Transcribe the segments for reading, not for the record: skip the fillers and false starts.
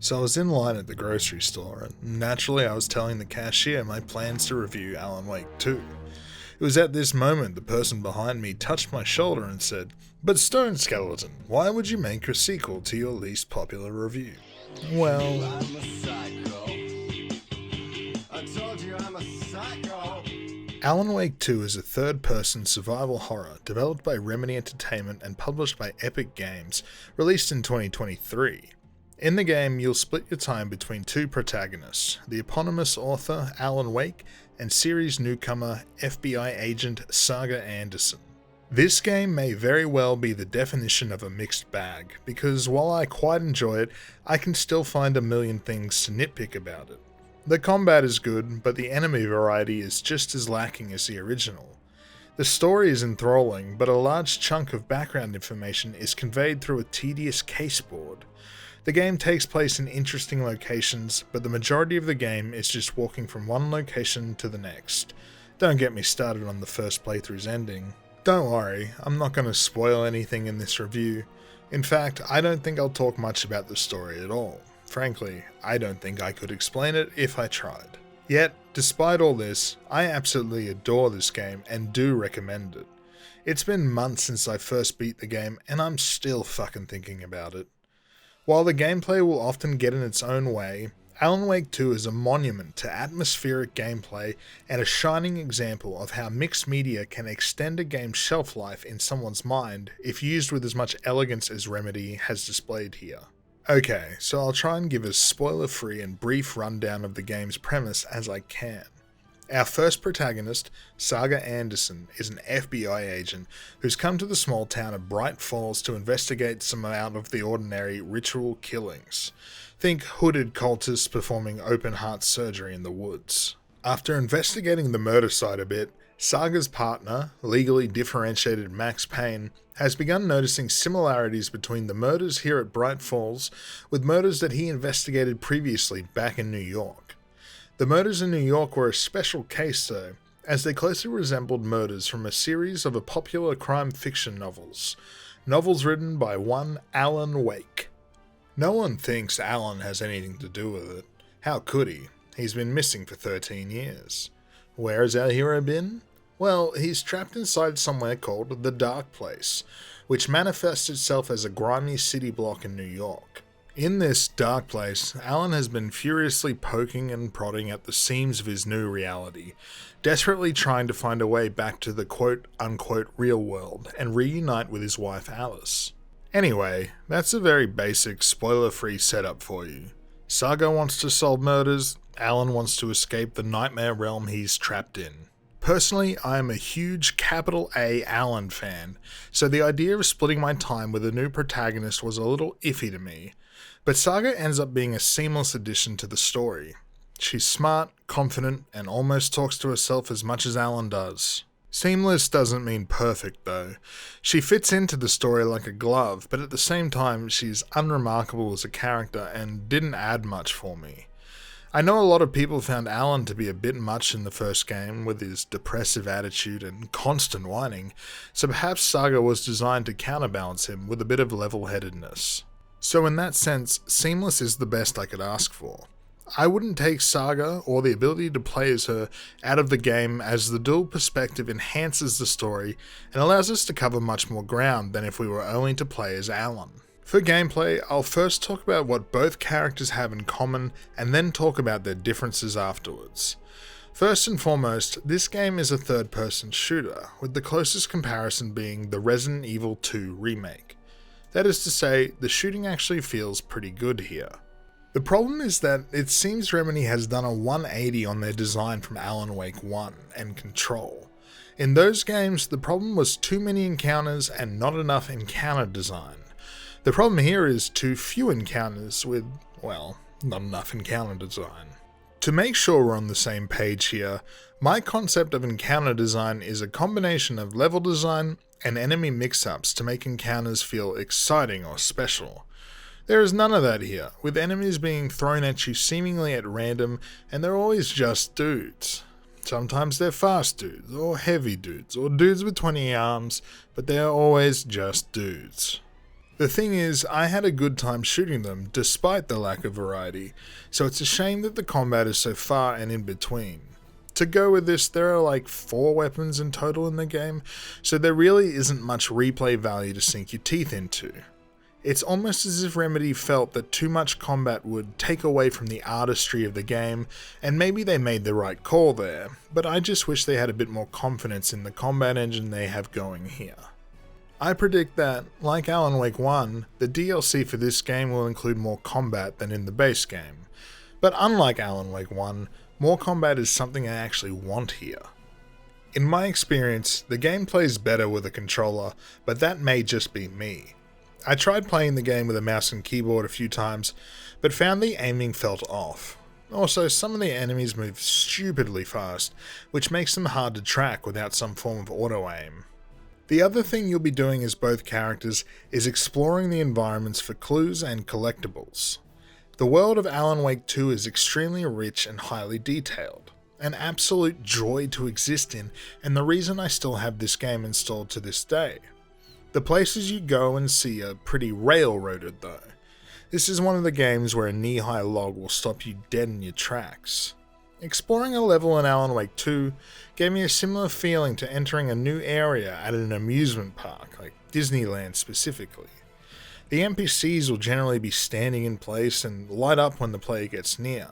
So I was in line at the grocery store, and naturally I was telling the cashier my plans to review Alan Wake 2. It was at this moment the person behind me touched my shoulder and said, "But Stone Skeleton, why would you make a sequel to your least popular review?" Well, I'm a psycho. I told you I'm a psycho. Alan Wake 2 is a third-person survival horror developed by Remedy Entertainment and published by Epic Games, released in 2023. In the game, you'll split your time between two protagonists, the eponymous author Alan Wake and series newcomer FBI agent Saga Anderson. This game may very well be the definition of a mixed bag, because while I quite enjoy it, I can still find a million things to nitpick about it. The combat is good, but the enemy variety is just as lacking as the original. The story is enthralling, but a large chunk of background information is conveyed through a tedious caseboard. The game takes place in interesting locations, but the majority of the game is just walking from one location to the next. Don't get me started on the first playthrough's ending. Don't worry, I'm not going to spoil anything in this review. In fact, I don't think I'll talk much about the story at all. Frankly, I don't think I could explain it if I tried. Yet, despite all this, I absolutely adore this game and do recommend it. It's been months since I first beat the game and I'm still fucking thinking about it. While the gameplay will often get in its own way, Alan Wake 2 is a monument to atmospheric gameplay and a shining example of how mixed media can extend a game's shelf life in someone's mind if used with as much elegance as Remedy has displayed here. Okay, so I'll try and give a spoiler-free and brief rundown of the game's premise as I can. Our first protagonist, Saga Anderson, is an FBI agent who's come to the small town of Bright Falls to investigate some out-of-the-ordinary ritual killings. Think hooded cultists performing open-heart surgery in the woods. After investigating the murder site a bit, Saga's partner, legally differentiated Max Payne, has begun noticing similarities between the murders here at Bright Falls with murders that he investigated previously back in New York. The murders in New York were a special case though, as they closely resembled murders from a series of popular crime fiction novels written by one Alan Wake. No one thinks Alan has anything to do with it. How could he? He's been missing for 13 years. Where has our hero been? Well, he's trapped inside somewhere called the Dark Place, which manifests itself as a grimy city block in New York. In this dark place, Alan has been furiously poking and prodding at the seams of his new reality, desperately trying to find a way back to the quote-unquote real world and reunite with his wife Alice. Anyway, that's a very basic, spoiler-free setup for you. Saga wants to solve murders, Alan wants to escape the nightmare realm he's trapped in. Personally, I am a huge capital A Alan fan, so the idea of splitting my time with a new protagonist was a little iffy to me. But Saga ends up being a seamless addition to the story. She's smart, confident, and almost talks to herself as much as Alan does. Seamless doesn't mean perfect though. She fits into the story like a glove, but at the same time she's unremarkable as a character and didn't add much for me. I know a lot of people found Alan to be a bit much in the first game with his depressive attitude and constant whining, so perhaps Saga was designed to counterbalance him with a bit of level-headedness. So in that sense, Seamless is the best I could ask for. I wouldn't take Saga or the ability to play as her out of the game, as the dual perspective enhances the story and allows us to cover much more ground than if we were only to play as Alan. For gameplay, I'll first talk about what both characters have in common and then talk about their differences afterwards. First and foremost, this game is a third-person shooter, with the closest comparison being the Resident Evil 2 remake. That is to say, the shooting actually feels pretty good here. The problem is that it seems Remedy has done a 180 on their design from Alan Wake 1 and Control. In those games, the problem was too many encounters and not enough encounter design. The problem here is too few encounters with, well, not enough encounter design. To make sure we're on the same page here, my concept of encounter design is a combination of level design and enemy mix-ups to make encounters feel exciting or special. There is none of that here, with enemies being thrown at you seemingly at random, and they're always just dudes. Sometimes they're fast dudes, or heavy dudes, or dudes with 20 arms, but they're always just dudes. The thing is, I had a good time shooting them despite the lack of variety, so it's a shame that the combat is so far and in between. To go with this, there are like 4 weapons in total in the game, so there really isn't much replay value to sink your teeth into. It's almost as if Remedy felt that too much combat would take away from the artistry of the game, and maybe they made the right call there, but I just wish they had a bit more confidence in the combat engine they have going here. I predict that, like Alan Wake 1, the DLC for this game will include more combat than in the base game. But unlike Alan Wake 1, more combat is something I actually want here. In my experience, the game plays better with a controller, but that may just be me. I tried playing the game with a mouse and keyboard a few times, but found the aiming felt off. Also, some of the enemies move stupidly fast, which makes them hard to track without some form of auto-aim. The other thing you'll be doing as both characters is exploring the environments for clues and collectibles. The world of Alan Wake 2 is extremely rich and highly detailed. An absolute joy to exist in, and the reason I still have this game installed to this day. The places you go and see are pretty railroaded though. This is one of the games where a knee-high log will stop you dead in your tracks. Exploring a level in Alan Wake 2 gave me a similar feeling to entering a new area at an amusement park, like Disneyland specifically. The NPCs will generally be standing in place and light up when the player gets near.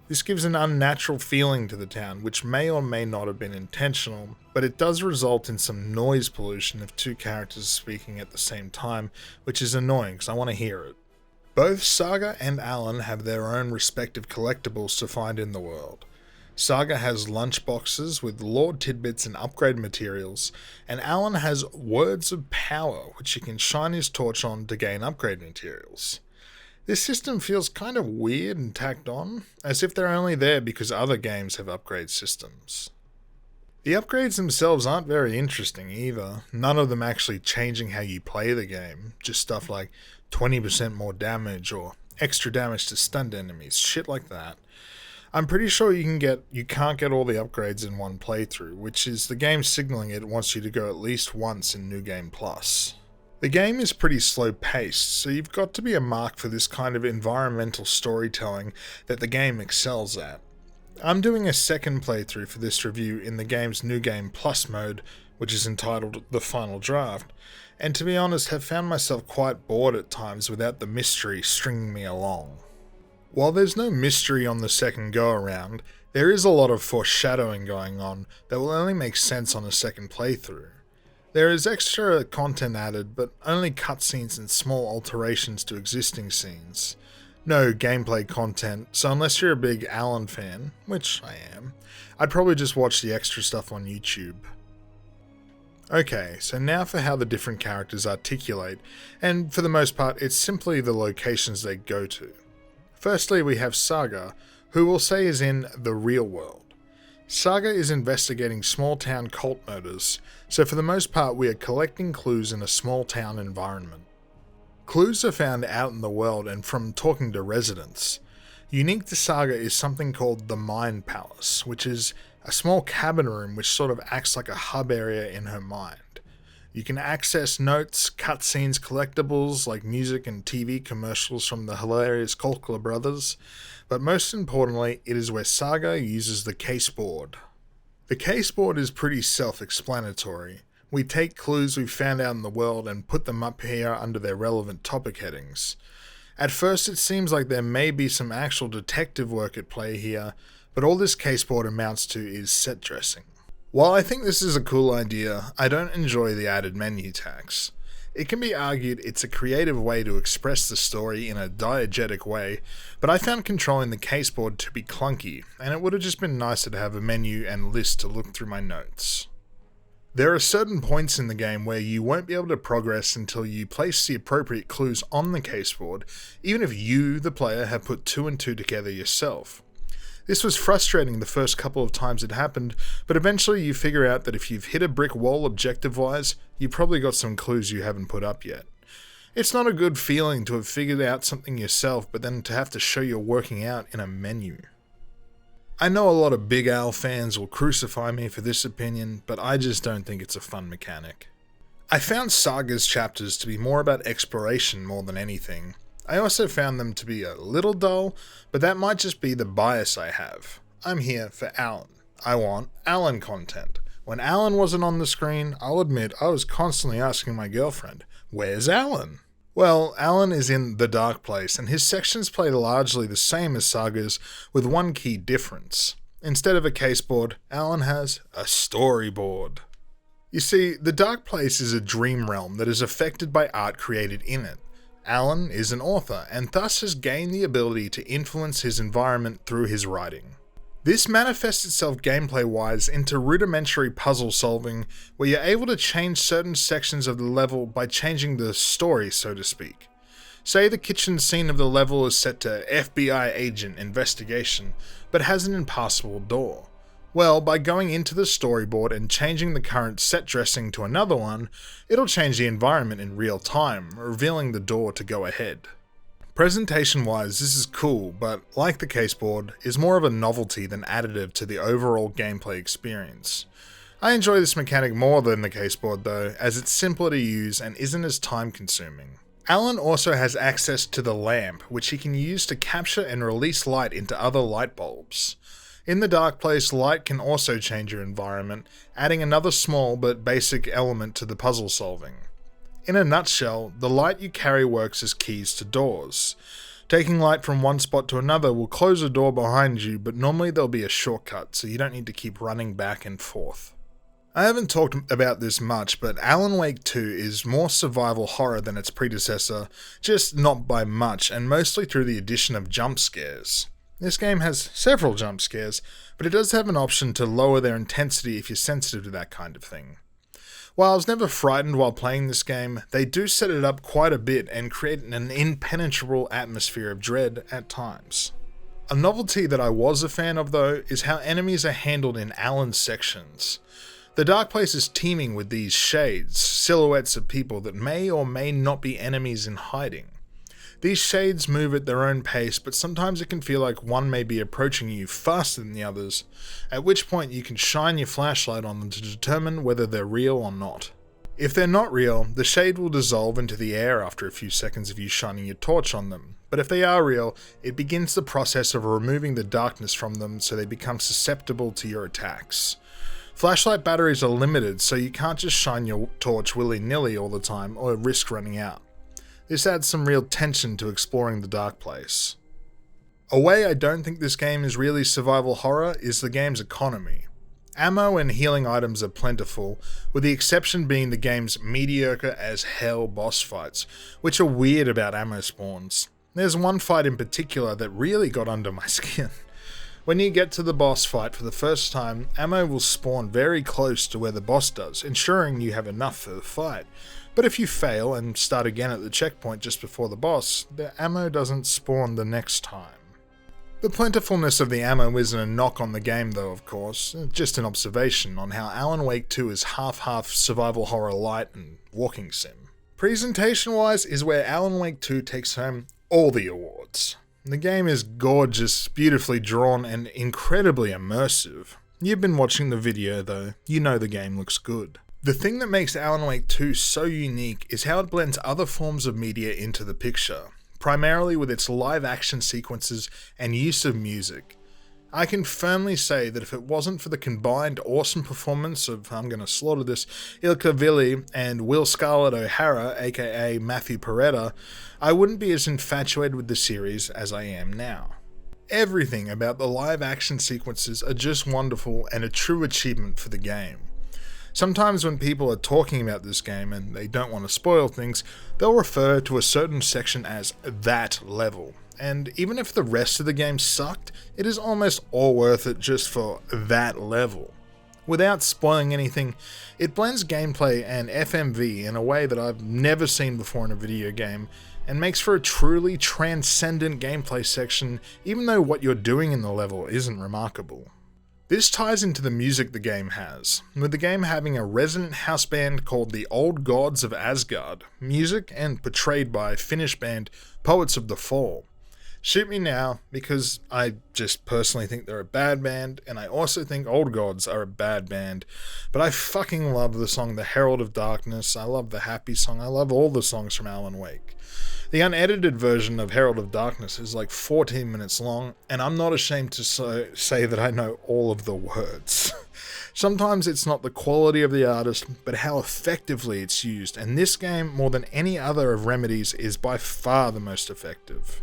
This gives an unnatural feeling to the town, which may or may not have been intentional, but it does result in some noise pollution of 2 characters speaking at the same time, which is annoying because I want to hear it. Both Saga and Alan have their own respective collectibles to find in the world. Saga has lunchboxes with lore tidbits and upgrade materials, and Alan has Words of Power, which he can shine his torch on to gain upgrade materials. This system feels kind of weird and tacked on, as if they're only there because other games have upgrade systems. The upgrades themselves aren't very interesting either, none of them actually changing how you play the game, just stuff like 20% more damage or extra damage to stunned enemies, shit like that. I'm pretty sure you can't get all the upgrades in one playthrough, which is the game signaling it wants you to go at least once in New Game Plus. The game is pretty slow paced, so you've got to be a mark for this kind of environmental storytelling that the game excels at. I'm doing a second playthrough for this review in the game's New Game Plus mode, which is entitled The Final Draft, and to be honest have found myself quite bored at times without the mystery stringing me along. While there's no mystery on the second go around, there is a lot of foreshadowing going on that will only make sense on a second playthrough. There is extra content added, but only cutscenes and small alterations to existing scenes. No gameplay content, so unless you're a big Alan fan, which I am, I'd probably just watch the extra stuff on YouTube. Okay, so now for how the different characters articulate, and for the most part it's simply the locations they go to. Firstly we have Saga, who we'll say is in the real world. Saga is investigating small town cult murders, so for the most part we are collecting clues in a small town environment. Clues are found out in the world and from talking to residents. Unique to Saga is something called the Mind Palace, which is a small cabin room which sort of acts like a hub area in her mind. You can access notes, cutscenes, collectibles like music and TV commercials from the hilarious Kolkler brothers, but most importantly, it is where Saga uses the caseboard. The caseboard is pretty self-explanatory. We take clues we've found out in the world and put them up here under their relevant topic headings. At first it seems like there may be some actual detective work at play here, but all this caseboard amounts to is set dressing. While I think this is a cool idea, I don't enjoy the added menu tax. It can be argued it's a creative way to express the story in a diegetic way, but I found controlling the caseboard to be clunky, and it would have just been nicer to have a menu and list to look through my notes. There are certain points in the game where you won't be able to progress until you place the appropriate clues on the caseboard, even if you, the player, have put 2 and 2 together yourself. This was frustrating the first couple of times it happened, but eventually you figure out that if you've hit a brick wall objective-wise, you've probably got some clues you haven't put up yet. It's not a good feeling to have figured out something yourself, but then to have to show you're working out in a menu. I know a lot of Big Al fans will crucify me for this opinion, but I just don't think it's a fun mechanic. I found Saga's chapters to be more about exploration more than anything. I also found them to be a little dull, but that might just be the bias I have. I'm here for Alan. I want Alan content. When Alan wasn't on the screen, I'll admit I was constantly asking my girlfriend, "Where's Alan?" Well, Alan is in The Dark Place, and his sections play largely the same as Saga's, with one key difference. Instead of a caseboard, Alan has a storyboard. You see, The Dark Place is a dream realm that is affected by art created in it. Alan is an author, and thus has gained the ability to influence his environment through his writing. This manifests itself gameplay-wise into rudimentary puzzle solving, where you're able to change certain sections of the level by changing the story, so to speak. Say the kitchen scene of the level is set to FBI agent investigation, but has an impassable door. Well, by going into the storyboard and changing the current set dressing to another one, it'll change the environment in real time, revealing the door to go ahead. Presentation-wise, this is cool, but like the caseboard, is more of a novelty than additive to the overall gameplay experience. I enjoy this mechanic more than the caseboard though, as it's simpler to use and isn't as time-consuming. Alan also has access to the lamp, which he can use to capture and release light into other light bulbs. In The Dark Place, light can also change your environment, adding another small but basic element to the puzzle solving. In a nutshell, the light you carry works as keys to doors. Taking light from one spot to another will close a door behind you, but normally there'll be a shortcut, so you don't need to keep running back and forth. I haven't talked about this much, but Alan Wake 2 is more survival horror than its predecessor, just not by much, and mostly through the addition of jump scares. This game has several jump scares, but it does have an option to lower their intensity if you're sensitive to that kind of thing. While I was never frightened while playing this game, they do set it up quite a bit and create an impenetrable atmosphere of dread at times. A novelty that I was a fan of though is how enemies are handled in Alan's sections. The Dark Place is teeming with these shades, silhouettes of people that may or may not be enemies in hiding. These shades move at their own pace, but sometimes it can feel like one may be approaching you faster than the others, at which point you can shine your flashlight on them to determine whether they're real or not. If they're not real, the shade will dissolve into the air after a few seconds of you shining your torch on them, but if they are real, it begins the process of removing the darkness from them so they become susceptible to your attacks. Flashlight batteries are limited, so you can't just shine your torch willy-nilly all the time or risk running out. This adds some real tension to exploring The Dark Place. A way I don't think this game is really survival horror is the game's economy. Ammo and healing items are plentiful, with the exception being the game's mediocre as hell boss fights, which are weird about ammo spawns. There's one fight in particular that really got under my skin. When you get to the boss fight for the first time, ammo will spawn very close to where the boss does, ensuring you have enough for the fight. But if you fail and start again at the checkpoint just before the boss, the ammo doesn't spawn the next time. The plentifulness of the ammo isn't a knock on the game though, of course, just an observation on how Alan Wake 2 is half-half survival horror light and walking sim. Presentation-wise is where Alan Wake 2 takes home all the awards. The game is gorgeous, beautifully drawn, and incredibly immersive. You've been watching the video though, you know the game looks good. The thing that makes Alan Wake 2 so unique is how it blends other forms of media into the picture, primarily with its live action sequences and use of music. I can firmly say that if it wasn't for the combined awesome performance of, I'm gonna slaughter this, Ilka Villi and Will Scarlett O'Hara, aka Matthew Peretta, I wouldn't be as infatuated with the series as I am now. Everything about the live action sequences are just wonderful and a true achievement for the game. Sometimes when people are talking about this game and they don't want to spoil things, they'll refer to a certain section as that level. And even if the rest of the game sucked, it is almost all worth it just for that level. Without spoiling anything, it blends gameplay and FMV in a way that I've never seen before in a video game, and makes for a truly transcendent gameplay section even though what you're doing in the level isn't remarkable. This ties into the music the game has, with the game having a resonant house band called the Old Gods of Asgard, music and portrayed by Finnish band Poets of the Fall. Shoot me now, because I just personally think they're a bad band, and I also think Old Gods are a bad band. But I fucking love the song The Herald of Darkness, I love the Happy song, I love all the songs from Alan Wake. The unedited version of Herald of Darkness is like 14 minutes long, and I'm not ashamed to say that I know all of the words. Sometimes it's not the quality of the artist, but how effectively it's used, and this game, more than any other of Remedy's, is by far the most effective.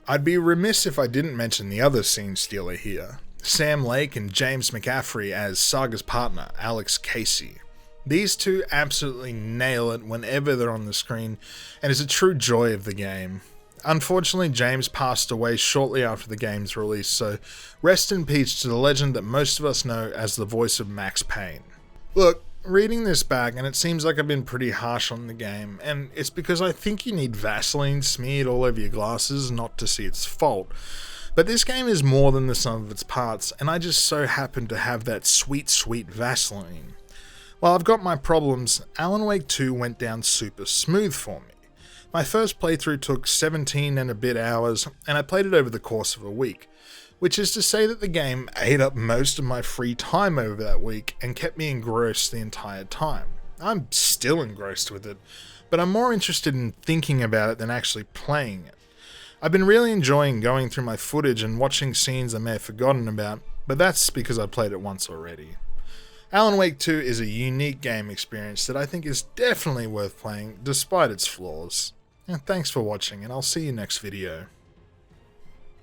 I'd be remiss if I didn't mention the other scene stealer here, Sam Lake and James McCaffrey as Saga's partner, Alex Casey. These two absolutely nail it whenever they're on the screen, and is a true joy of the game. Unfortunately, James passed away shortly after the game's release, so rest in peace to the legend that most of us know as the voice of Max Payne. Look, reading this back, and it seems like I've been pretty harsh on the game, and it's because I think you need Vaseline smeared all over your glasses not to see its fault. But this game is more than the sum of its parts, and I just so happen to have that sweet, sweet Vaseline. While I've got my problems, Alan Wake 2 went down super smooth for me. My first playthrough took 17 and a bit hours, and I played it over the course of a week, which is to say that the game ate up most of my free time over that week and kept me engrossed the entire time. I'm still engrossed with it, but I'm more interested in thinking about it than actually playing it. I've been really enjoying going through my footage and watching scenes I may have forgotten about, but that's because I played it once already. Alan Wake 2 is a unique game experience that I think is definitely worth playing despite its flaws. And thanks for watching, and I'll see you next video.